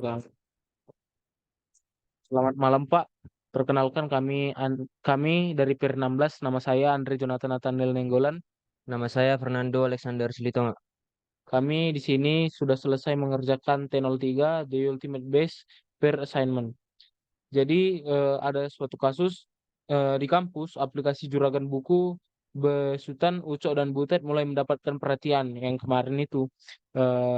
Selamat selamat malam, Pak. Perkenalkan kami dari PIR 16, nama saya Andre Jonathan Nathaniel Nenggolan. Nama saya Fernando Alexander Silitonga. Kami di sini sudah selesai mengerjakan T03, The Ultimate Base PIR Assignment. Jadi ada suatu kasus di kampus aplikasi Juragan Buku, Besutan, Ucok dan Butet mulai mendapatkan perhatian yang kemarin itu.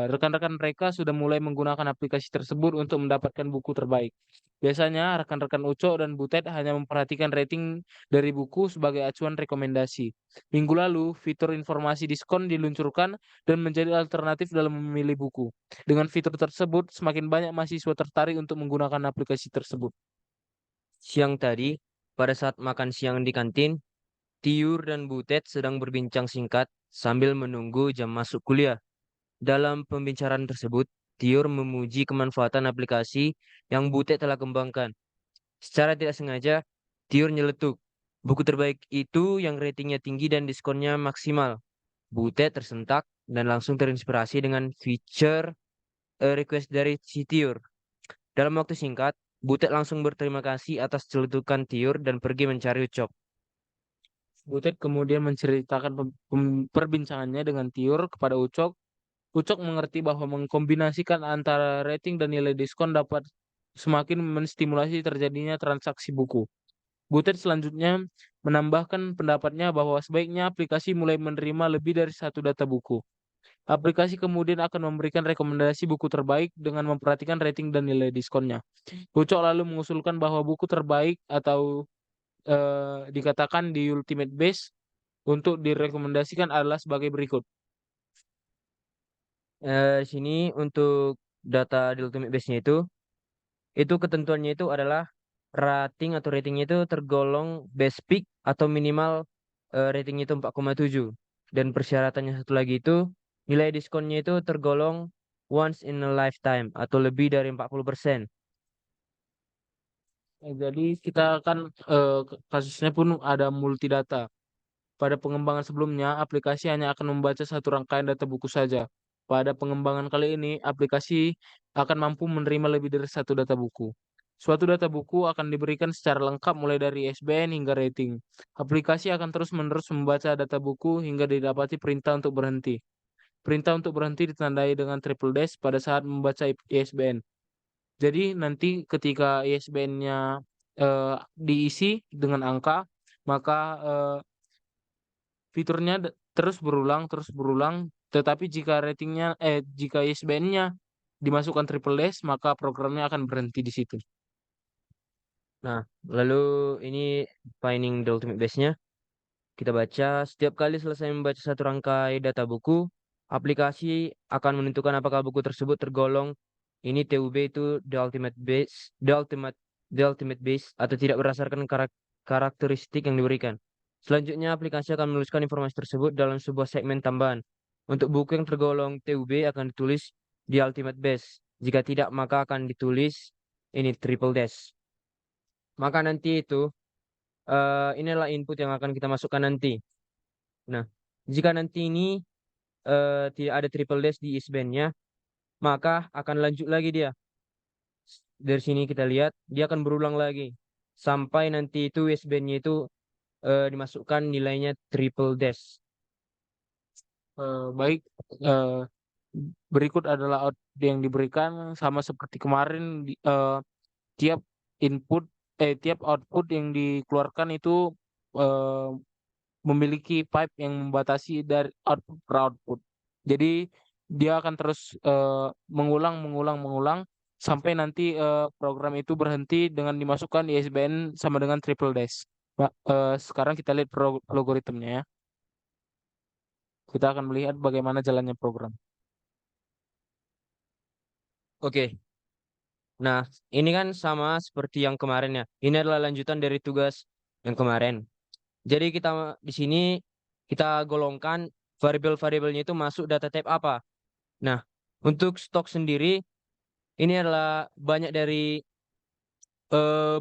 Rekan-rekan mereka sudah mulai menggunakan aplikasi tersebut untuk mendapatkan buku terbaik. Biasanya rekan-rekan Ucok dan Butet hanya memperhatikan rating dari buku sebagai acuan rekomendasi. Minggu lalu, fitur informasi diskon diluncurkan dan menjadi alternatif dalam memilih buku. Dengan fitur tersebut, semakin banyak mahasiswa tertarik untuk menggunakan aplikasi tersebut. Siang tadi, pada saat makan siang di kantin, Tiur dan Butet sedang berbincang singkat sambil menunggu jam masuk kuliah. Dalam pembicaraan tersebut, Tiur memuji kemanfaatan aplikasi yang Butet telah kembangkan. Secara tidak sengaja, Tiur nyeletuk. Buku terbaik itu yang ratingnya tinggi dan diskonnya maksimal. Butet tersentak dan langsung terinspirasi dengan fitur request dari si Tiur. Dalam waktu singkat, Butet langsung berterima kasih atas celetukan Tiur dan pergi mencari Ucok. Butet kemudian menceritakan perbincangannya dengan Tiur kepada Ucok. Ucok mengerti bahwa mengkombinasikan antara rating dan nilai diskon dapat semakin menstimulasi terjadinya transaksi buku. Butet selanjutnya menambahkan pendapatnya bahwa sebaiknya aplikasi mulai menerima lebih dari satu data buku. Aplikasi kemudian akan memberikan rekomendasi buku terbaik dengan memperhatikan rating dan nilai diskonnya. Ucok lalu mengusulkan bahwa buku terbaik atau dikatakan di Ultimate Base untuk direkomendasikan adalah sebagai berikut. Di sini untuk data di Ultimate Base-nya itu ketentuannya itu adalah ratingnya itu tergolong best pick atau minimal ratingnya itu 4,7. Dan persyaratannya satu lagi itu nilai diskonnya itu tergolong once in a lifetime atau lebih dari 40%. Jadi kita kan kasusnya pun ada multidata. Pada pengembangan sebelumnya, aplikasi hanya akan membaca satu rangkaian data buku saja. Pada pengembangan kali ini, aplikasi akan mampu menerima lebih dari satu data buku. Suatu data buku akan diberikan secara lengkap mulai dari ISBN hingga rating. Aplikasi akan terus-menerus membaca data buku hingga didapati perintah untuk berhenti. Perintah untuk berhenti ditandai dengan triple dash pada saat membaca ISBN. Jadi nanti ketika ISBN-nya diisi dengan angka, maka fiturnya terus berulang, tetapi jika ISBN-nya dimasukkan triple dash, maka programnya akan berhenti di situ. Nah, lalu ini finding the ultimate base-nya. Kita baca, setiap kali selesai membaca satu rangkai data buku, aplikasi akan menentukan apakah buku tersebut tergolong ini TUB itu the ultimate base atau tidak berdasarkan karakteristik yang diberikan. Selanjutnya, aplikasi akan menuliskan informasi tersebut dalam sebuah segmen tambahan. Untuk buku yang tergolong TUB akan ditulis di ultimate base. Jika tidak, maka akan ditulis ini triple dash. Maka nanti itu inilah input yang akan kita masukkan nanti. Nah, jika nanti ini tidak ada triple dash di ISBN-nya, maka akan lanjut lagi dia. Dari sini kita lihat, dia akan berulang lagi. Sampai nanti itu ISBN-nya itu dimasukkan nilainya triple dash. Baik, eh, berikut adalah yang diberikan sama seperti kemarin. Tiap input, tiap output yang dikeluarkan itu eh, memiliki pipe yang membatasi dari output per output. Jadi dia akan terus mengulang sampai nanti program itu berhenti dengan dimasukkan ISBN sama dengan triple dash. Sekarang kita lihat logaritmnya ya. Kita akan melihat bagaimana jalannya program. Oke. Nah, ini kan sama seperti yang kemarin ya. Ini adalah lanjutan dari tugas yang kemarin. Jadi kita di sini kita golongkan variabel-variabelnya itu masuk data type apa. Nah, untuk stok sendiri ini adalah banyak dari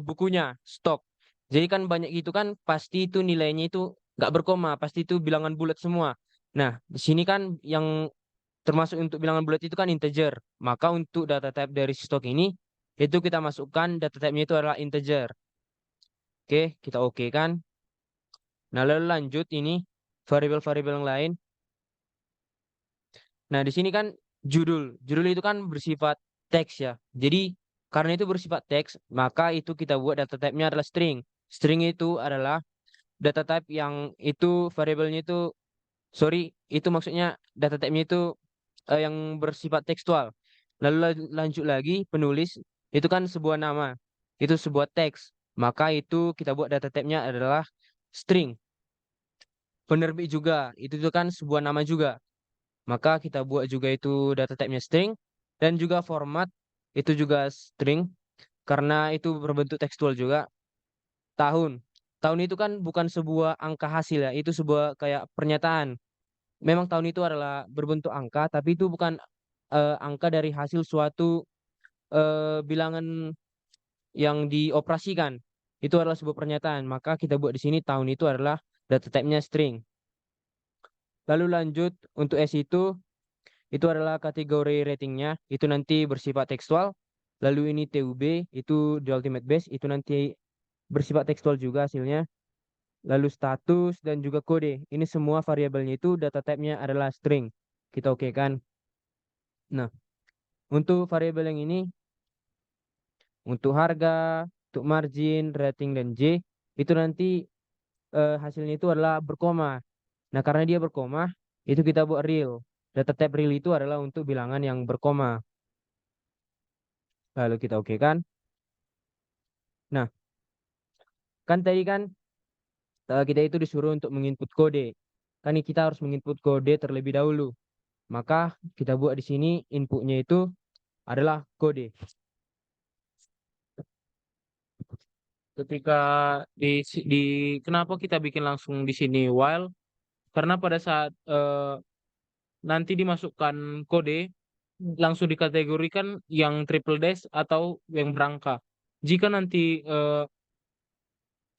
bukunya stok. Jadi kan banyak gitu kan pasti itu nilainya itu nggak berkoma, pasti itu bilangan bulat semua. Nah, di sini kan yang termasuk untuk bilangan bulat itu kan integer. Maka untuk data type dari stok ini itu kita masukkan data type-nya itu adalah integer. Oke, kita oke kan. Nah, lalu lanjut ini variabel-variabel yang lain. Nah, di sini kan judul. Judul itu kan bersifat teks ya. Jadi karena itu bersifat teks, maka itu kita buat data type-nya adalah string. String itu adalah data type yang itu variabelnya itu sorry, itu maksudnya data type-nya itu yang bersifat tekstual. Lalu lanjut lagi penulis itu kan sebuah nama. Itu sebuah teks. Maka itu kita buat data type-nya adalah string. Penerbit juga, itu tuh kan sebuah nama juga. Maka kita buat juga itu data type-nya string dan juga format itu juga string karena itu berbentuk tekstual juga. Tahun. Tahun itu kan bukan sebuah angka hasil ya, itu sebuah kayak pernyataan. Memang tahun itu adalah berbentuk angka, tapi itu bukan angka dari hasil suatu bilangan yang dioperasikan. Itu adalah sebuah pernyataan. Maka kita buat di sini tahun itu adalah data type-nya string. Lalu lanjut untuk S itu adalah kategori ratingnya, itu nanti bersifat tekstual. Lalu ini TUB, itu di ultimate base, itu nanti bersifat tekstual juga hasilnya. Lalu status dan juga kode, ini semua variabelnya itu data type-nya adalah string. Kita oke kan? Nah, untuk variabel yang ini, untuk harga, untuk margin, rating, dan J, itu nanti hasilnya itu adalah berkoma. Nah, karena dia berkoma, itu kita buat real. Data type real itu adalah untuk bilangan yang berkoma. Lalu kita oke kan? Nah, kan tadi kan kita itu disuruh untuk menginput kode. Kan kita harus menginput kode terlebih dahulu. Maka kita buat di sini inputnya itu adalah kode. Ketika di kenapa kita bikin langsung di sini while? Karena pada saat nanti dimasukkan kode langsung dikategorikan yang triple dash atau yang berangka. Jika nanti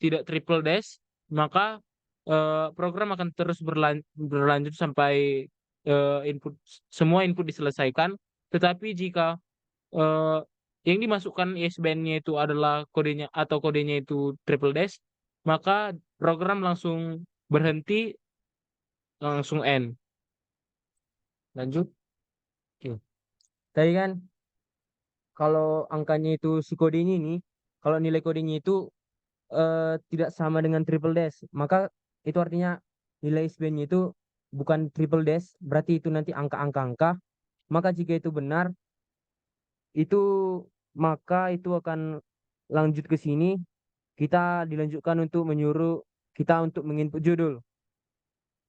tidak triple dash, maka program akan terus berlanjut sampai semua input diselesaikan. Tetapi jika eh, yang dimasukkan ISBN-nya itu adalah kodenya atau kodenya itu triple dash, maka program langsung berhenti, langsung end. Lanjut. Oke. Tadi kan kalau angkanya itu si kodenya ini, kalau nilai kodenya itu tidak sama dengan triple dash, maka itu artinya nilai SBN-nya itu bukan triple dash, berarti itu nanti angka-angka-angka. Maka jika itu benar, itu maka itu akan lanjut ke sini. Kita dilanjutkan untuk menyuruh kita untuk menginput judul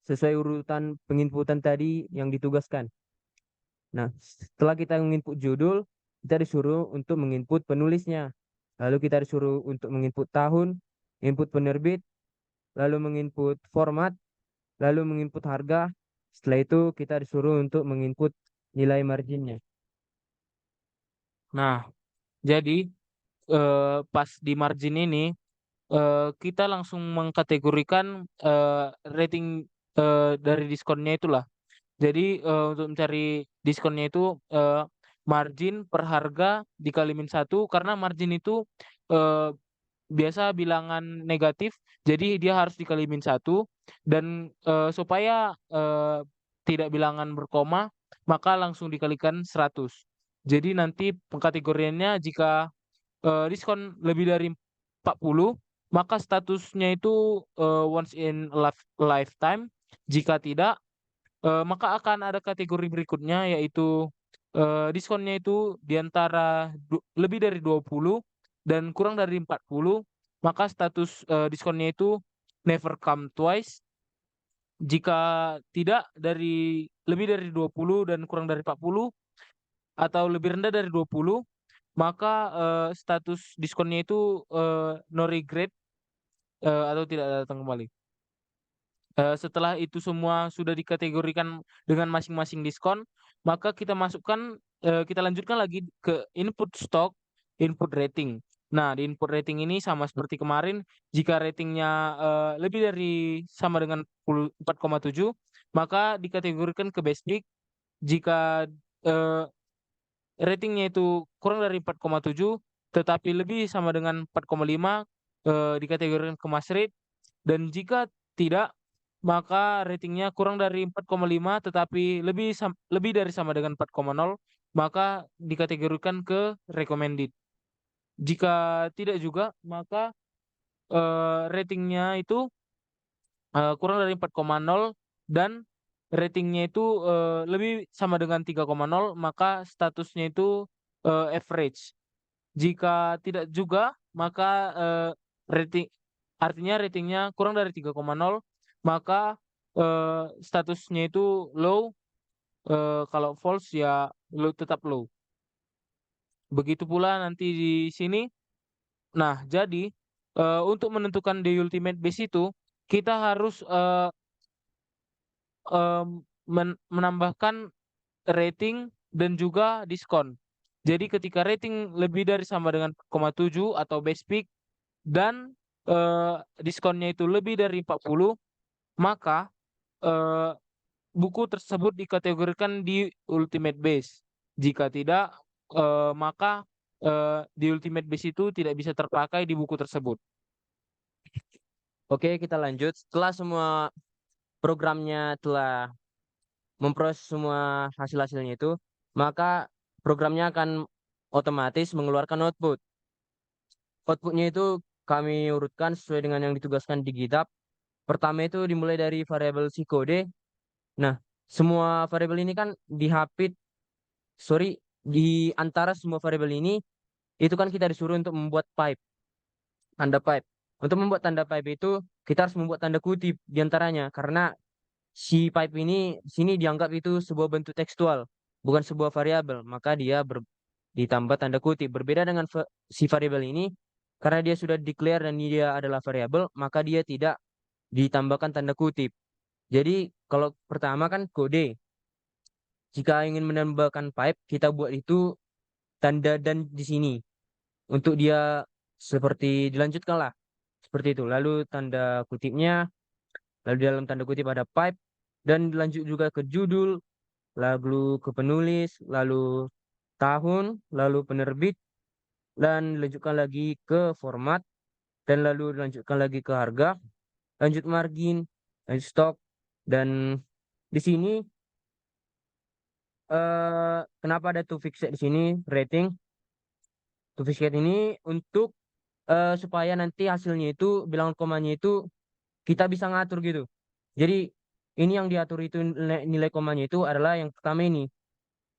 sesuai urutan penginputan tadi yang ditugaskan. Nah, setelah kita menginput judul, kita disuruh untuk menginput penulisnya. Lalu kita disuruh untuk menginput tahun, input penerbit, lalu menginput format, lalu menginput harga. Setelah itu kita disuruh untuk menginput nilai marginnya. Nah, jadi pas di margin ini kita langsung mengkategorikan rating dari diskonnya itulah. Jadi untuk mencari diskonnya itu margin per harga dikali min satu karena margin itu eh, biasa bilangan negatif, jadi dia harus dikali min satu dan supaya tidak bilangan berkoma maka langsung dikalikan 100. Jadi nanti pengkategoriannya jika diskon lebih dari 40, maka statusnya itu once in a lifetime. Jika tidak, maka akan ada kategori berikutnya yaitu diskonnya itu di antara lebih dari 20 dan kurang dari 40, maka status diskonnya itu never come twice. Jika tidak lebih dari 20 dan kurang dari 40 atau lebih rendah dari 20, maka status diskonnya itu no regret atau tidak datang kembali. Setelah itu semua sudah dikategorikan dengan masing-masing diskon, maka kita lanjutkan lagi ke input stock, input rating. Nah, di input rating ini sama seperti kemarin, jika ratingnya lebih dari sama dengan 4,7, maka dikategorikan ke basic, Jika eh, ratingnya itu kurang dari 4,7 tetapi lebih sama dengan 4,5 dikategorikan kemas rate, dan jika tidak maka ratingnya kurang dari 4,5 tetapi lebih dari sama dengan 4,0 maka dikategorikan ke recommended. Jika tidak juga maka ratingnya itu kurang dari 4,0 dan ratingnya itu lebih sama dengan 3,0 maka statusnya itu average. Jika tidak juga maka rating artinya ratingnya kurang dari 3,0 maka statusnya itu low, kalau false ya low, tetap low. Begitu pula nanti di sini. Nah, jadi untuk menentukan the ultimate base itu kita harus menambahkan rating dan juga diskon. Jadi ketika rating lebih dari sama dengan 4,7 atau base peak dan diskonnya itu lebih dari 40, maka eh, buku tersebut dikategorikan di ultimate base. Jika tidak, maka di ultimate base itu tidak bisa terpakai di buku tersebut. Oke, kita lanjut. Setelah semua programnya telah memproses semua hasil-hasilnya itu, maka programnya akan otomatis mengeluarkan output. Outputnya itu kami urutkan sesuai dengan yang ditugaskan di GitHub. Pertama itu dimulai dari variabel si kode. Nah, semua variabel ini kan di antara semua variabel ini, itu kan kita disuruh untuk membuat pipe, tanda pipe. Untuk membuat tanda pipe itu, kita harus membuat tanda kutip di antaranya, karena si pipe ini di sini dianggap itu sebuah bentuk tekstual, bukan sebuah variabel, maka ditambah tanda kutip. Berbeda dengan si variabel ini, karena dia sudah declare dan dia adalah variabel, maka dia tidak ditambahkan tanda kutip. Jadi kalau pertama kan kode. Jika ingin menambahkan pipe, kita buat itu tanda dan di sini. Untuk dia seperti dilanjutkan lah. Seperti itu. Lalu tanda kutipnya, lalu di dalam tanda kutip ada pipe, dan dilanjut juga ke judul, lalu ke penulis, lalu tahun, lalu penerbit, dan dilanjutkan lagi ke format, dan lalu dilanjutkan lagi ke harga, lanjut margin, lanjut stok, dan di sini kenapa ada to fixed di sini rating? To fixed ini untuk supaya nanti hasilnya itu bilangan komanya itu kita bisa ngatur gitu. Jadi ini yang diatur itu nilai komanya itu adalah yang pertama ini.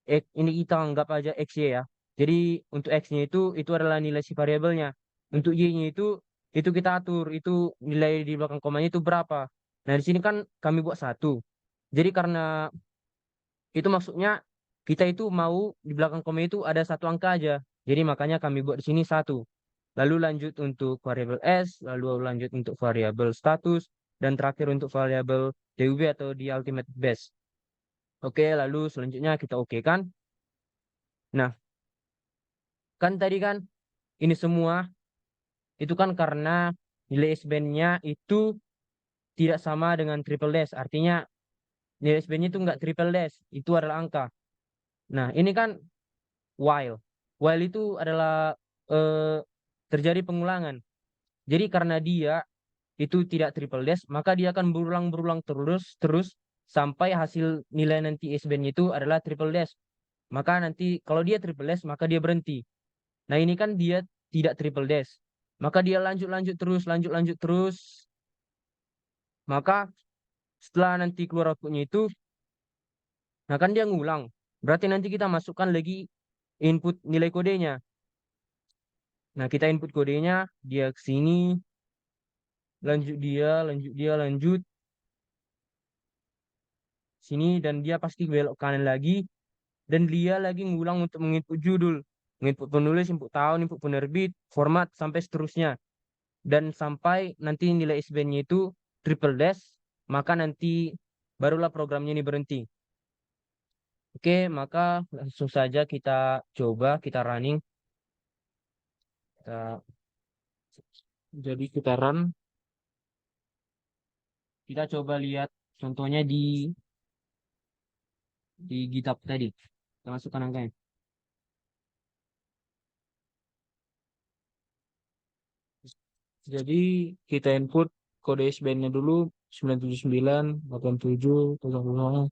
Ini kita anggap aja X Y ya. Jadi untuk X-nya itu adalah nilai si variabelnya. Untuk Y-nya itu kita atur itu nilai di belakang komanya itu berapa. Nah, di sini kan kami buat satu. Jadi karena itu maksudnya kita itu mau di belakang koma itu ada satu angka aja. Jadi makanya kami buat di sini satu. Lalu lanjut untuk variabel S, lalu lanjut untuk variabel status, dan terakhir untuk variabel DUB atau di ultimate base. Oke, lalu selanjutnya kita oke kan. Nah, kan tadi kan ini semua itu kan karena nilai S-band-nya itu tidak sama dengan triple dash. Artinya nilai S-band-nya itu enggak triple dash, itu adalah angka. Nah, ini kan while. While itu adalah eh, terjadi pengulangan. Jadi karena dia itu tidak triple dash, maka dia akan berulang-berulang terus sampai hasil nilai nanti S-band itu adalah triple dash. Maka nanti kalau dia triple dash, maka dia berhenti. Nah, ini kan dia tidak triple dash. Maka dia lanjut terus. Maka setelah nanti keluar outputnya itu, nah kan dia ngulang. Berarti nanti kita masukkan lagi input nilai kodenya. Nah, kita input kodenya, dia ke sini, lanjut sini, dan dia pasti belok kanan lagi, dan dia lagi ngulang untuk menginput judul, menginput penulis, input tahun, input penerbit, format, sampai seterusnya. Dan sampai nanti nilai SBN-nya itu triple dash, maka nanti barulah programnya ini berhenti. Oke, maka langsung saja kita coba, kita running. Kita, Jadi kita run. kita coba lihat contohnya di di GitHub tadi. Kita masukkan angkanya. Jadi kita input kode ISBN-nya dulu 979 8700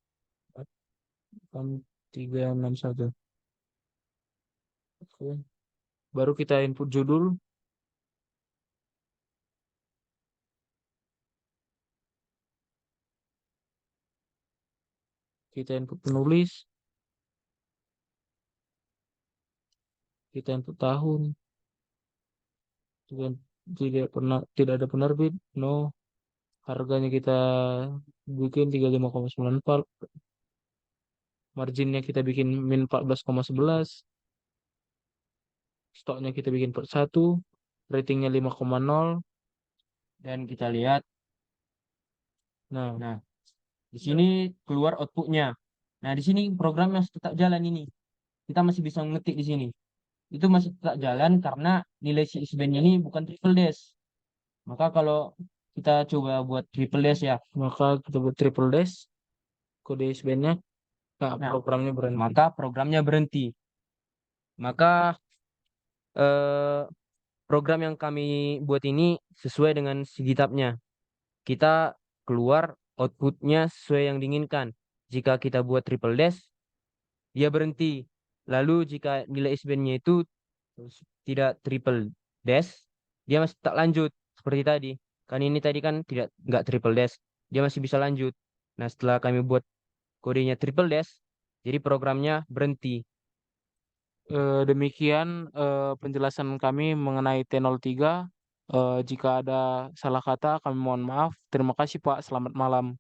8361. Oke. Baru kita input judul, kita input penulis, kita input tahun, tidak tidak ada penerbit, no. Harganya kita bikin 35,94, marginnya kita bikin min 14,11, stoknya kita bikin per 1, ratingnya 5,0. Dan kita lihat, Nah, nah di sini keluar outputnya. Nah di sini programnya tetap jalan ini. Kita masih bisa mengetik di sini. Itu masih tetap jalan karena nilai si ISBN ini bukan triple dash. Maka kalau kita coba buat triple dash ya, maka kita buat triple dash kode ISBN-nya, nah nah programnya berhenti. maka programnya berhenti. Maka eh, program yang kami buat ini sesuai dengan si GitHub-nya. Kita keluar outputnya sesuai yang diinginkan. Jika kita buat triple dash, dia berhenti. Lalu jika nilai ISBN-nya itu tidak triple dash, dia masih tak lanjut seperti tadi. Kan ini tadi kan tidak nggak triple dash, dia masih bisa lanjut. Nah setelah kami buat kodenya triple dash, jadi programnya berhenti. Demikian penjelasan kami mengenai T03. Jika ada salah kata, kami mohon maaf. Terima kasih, Pak. Selamat malam.